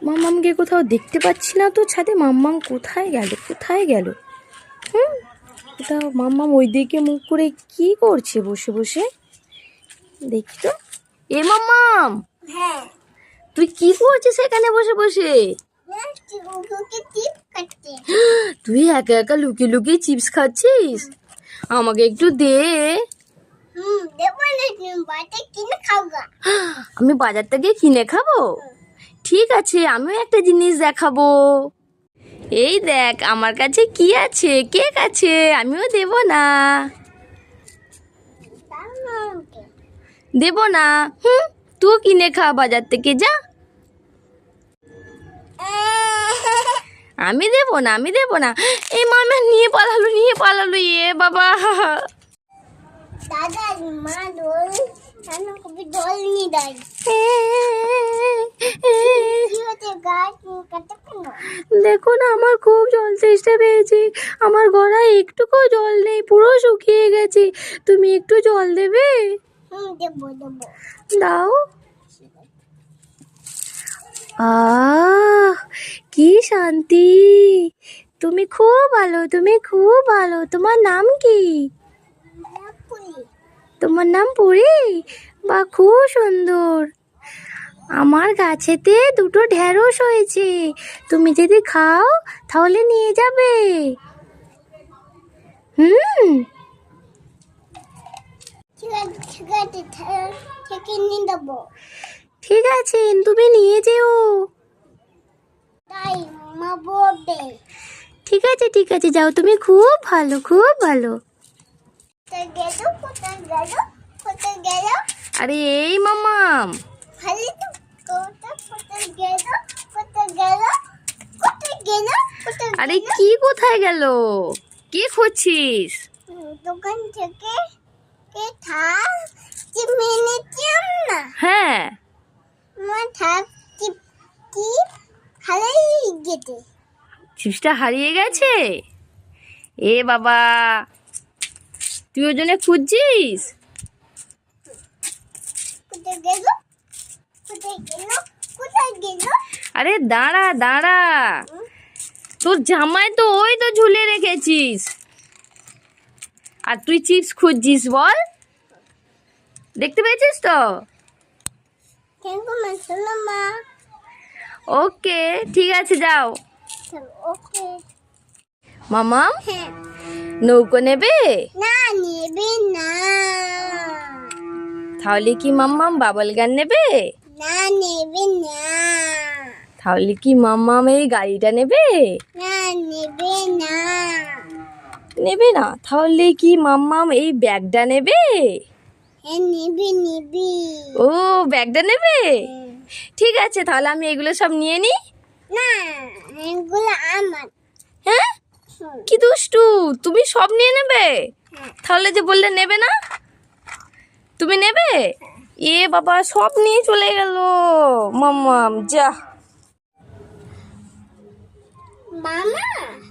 মাম্মামকে কোথাও দেখতে পাচ্ছি না তো ছাদে। মাম্মাম কোথায় গেল, কোথায় গেল? কোথাও মাম্মাম ওই দিকে মুখ করে কি করছে বসে বসে? দেখি তো। এ মাম্মাম, হ্যাঁ, তুই কি করছিস এখানে বসে বসে? তুই একা একা লুকিয়ে লুকিয়ে চিপস খাচ্ছিস? আমাকে একটু দে। আমি বাজার থেকে কিনে খাবো? ঠিক আছে, আমিও একটা জিনিস দেখাবো। এই দেখ আমার কাছে কি আছে, কেক আছে, আমিও দেব না। দেব না। তুই কিনে খা বাজার থেকে, যা। আমি দেব না, আমি দেব না। এই মামা নিয়ে পালালো, নিয়ে পালালো। এ বাবা, দাদা মা দোল কবি দোল নিয়ে দেয়। দেখো না, আমার খুব জল তেষ্টা পেয়েছে। আমার গলায় একটুকু জল নেই, পুরো শুকিয়ে গেছে। তুমি একটু জল দেবে? দেবো দেবো। দাও। কি শান্তি। তুমি খুব ভালো, তুমি খুব ভালো। তোমার নাম কি? তোমার নাম পুরি? বা খুব সুন্দর। আমার গাছেতে দুটো ঢেঁড়স হয়েছে, তুমি যদি খাও তাহলে নিয়ে যাবে। ঠিক আছে, তুমি নিয়ে যেও। ঠিক আছে, ঠিক আছে, যাও। তুমি খুব ভালো, খুব ভালো। আরে এই মামাম, আরে কি কোথায় গেল? কি খুঁজছিস? দোকান থেকে হ্যাঁ, চিপসটা হারিয়ে গেছে। এ বাবা, তুই ওই জন্য খুঁজছিস? আরে দাঁড়া দাঁড়া, তোর জামায় তো ওই তো ঝুলে রেখেছিস, আর তুই চিপস খুঁজছিস? বল, দেখতে পেয়েছিস তো? ওকে, ঠিক আছে, যাও। মামাম, নৌকো নেবে? না, নেবে না। তাহলে কি মাম্মাম বাবল গান নেবে? না, নেবে না। তাহলে কি মাম্মাম এই গাড়িটা নেবে? না, নেবে না। নেবে না? তাহলে কি মাম্মাম এই ব্যাগটা নেবে? হ্যাঁ, নেবে নেবে। ও, ব্যাগটা নেবে? ঠিক আছে, তাহলে আমি এগুলো সব নিয়ে নিই। না, এগুলো আমার। হ্যাঁ, কি দুষ্টু, তুমি সব নিয়ে নেবে? তাহলে যে বললে নেবে না, তুমি নেবে? এ বাবা, সব নিয়ে চলে গেল মাম্মাম, যা। মামা,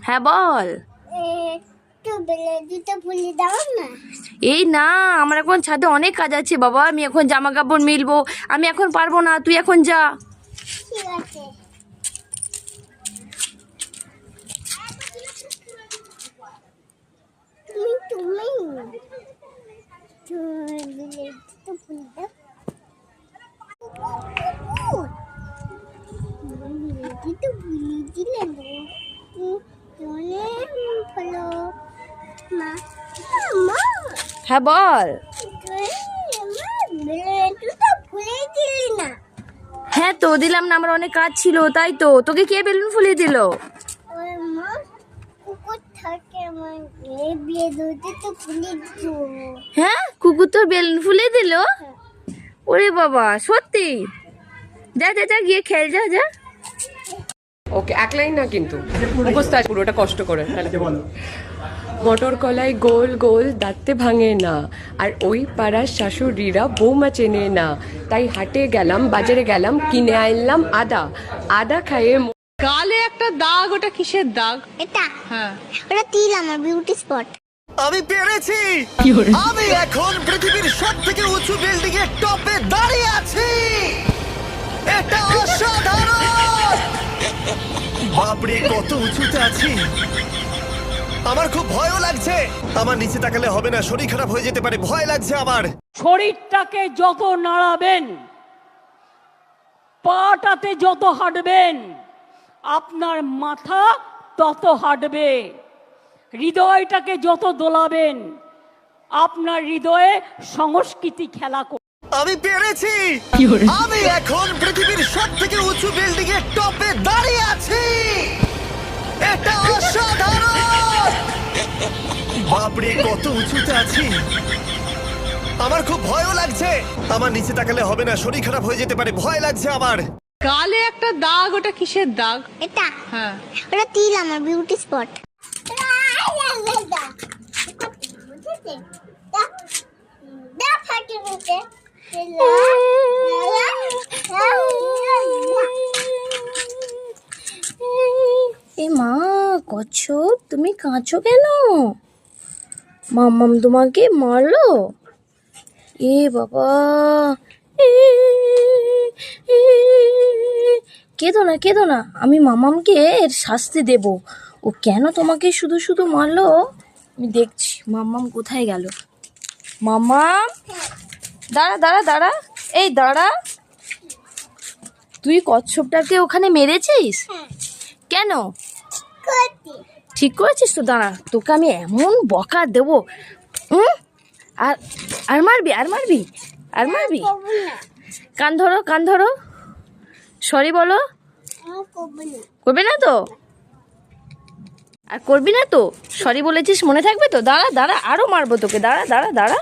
হ্যাঁ বল। একটু বেলে ফুলি দাও না। এই না, আমার এখন ছাদে অনেক কাজ আছে বাবা, আমি এখন জামা কাপড় মিলবো, আমি এখন পারবো না, তুই এখন যা। ঠিক আছে। তুমি হ্যাঁ বল। হ্যাঁ তো দিলাম না, আমার অনেক কাজ ছিল, তাই তো। তোকে কে বেলুন ফুলিয়ে দিল? হ্যাঁ, কুকুর তোর বেলুন ফুলিয়ে দিল? ওরে বাবা, সত্যি? যা যা যা, গিয়ে খেল, যা যা। ওকে, এক লাইন না কিন্তু, মুখস্থ আছে পুরোটা, কষ্ট করে। মটর কলাই গোল গোল দাঁতে ভাঙে না, আর ওই পাড়ার শাশুড়িরা বৌমা চেনে না, তাই হাটে গেলাম, বাজারে গেলাম, কিনে আনলাম আদা। আদা খাইয়ে গালে একটা দাগ, ওটা কিসের দাগ? এটা, হ্যাঁ, ওটা তিল, আমার বিউটি স্পট। আমি পেরেছি। আমি এখন পৃথিবীর সবথেকে উঁচু বিল্ডিং এর টপে দাঁড়িয়ে আছি। এটা অসাধারণ। বাপরে কত উঁচুতে আছি, আমার খুব ভয়ও লাগছে। আমার নিচে তাকালে হবে না, শরীর খারাপ হয়ে যেতে পারে, ভয় লাগছে আমার। শরীরটাকে যত নাড়াবেন, পাটাতে যত হাঁটবেন, আপনার মাথা তত হাঁটবে। হৃদয়টাকে যত দোলাবেন, আপনার হৃদয়ে সংস্কৃতি খেলা করবে। আমি পেরেছি, আমি এখন পৃথিবীর সব থেকে উঁচু বিল্ডিং এর টপে দাঁড়িয়ে আছি। এটা অসাধারণ। বাপরে কত উঁচুতে আছি, আমার খুব ভয়ও লাগছে। আমার নিচে তাকালে হবে না, শরীর খারাপ হয়ে যেতে পারে, ভয় লাগছে আমার। গালে একটা দাগ, ওটা কিসের দাগ? এটা হ্যাঁ, ওটা তিল, আমার বিউটি স্পট। এ মা, কচ্ছপ তুমি কাঁদছো কেন? মাম্মাম তোমাকে মারলো? এ বাবা, এ, এ, কেঁদো না কেঁদো না, আমি মামামকে এর শাস্তি দেব। ও কেন তোমাকে শুধু শুধু মারলো আমি দেখছি। মাম্মাম কোথায় গেল? মাম্মাম, দাঁড়া দাঁড়া দাঁড়া, এই দাঁড়া। তুই কচ্ছপটাকে ওখানে মেরেছিস কেন? ঠিক করেছিস তো, দাঁড়া, তোকে আমি এমন বকা দেবো। আর আর মারবি আর মারবি আর মারবি? কান ধরো কান ধরো, সরি বলো। করবে না তো? আর করবি না তো? সরি বলেছিস, মনে থাকবে তো? দাঁড়া দাঁড়া, আরো মারবো তোকে, দাঁড়া দাঁড়া দাঁড়া।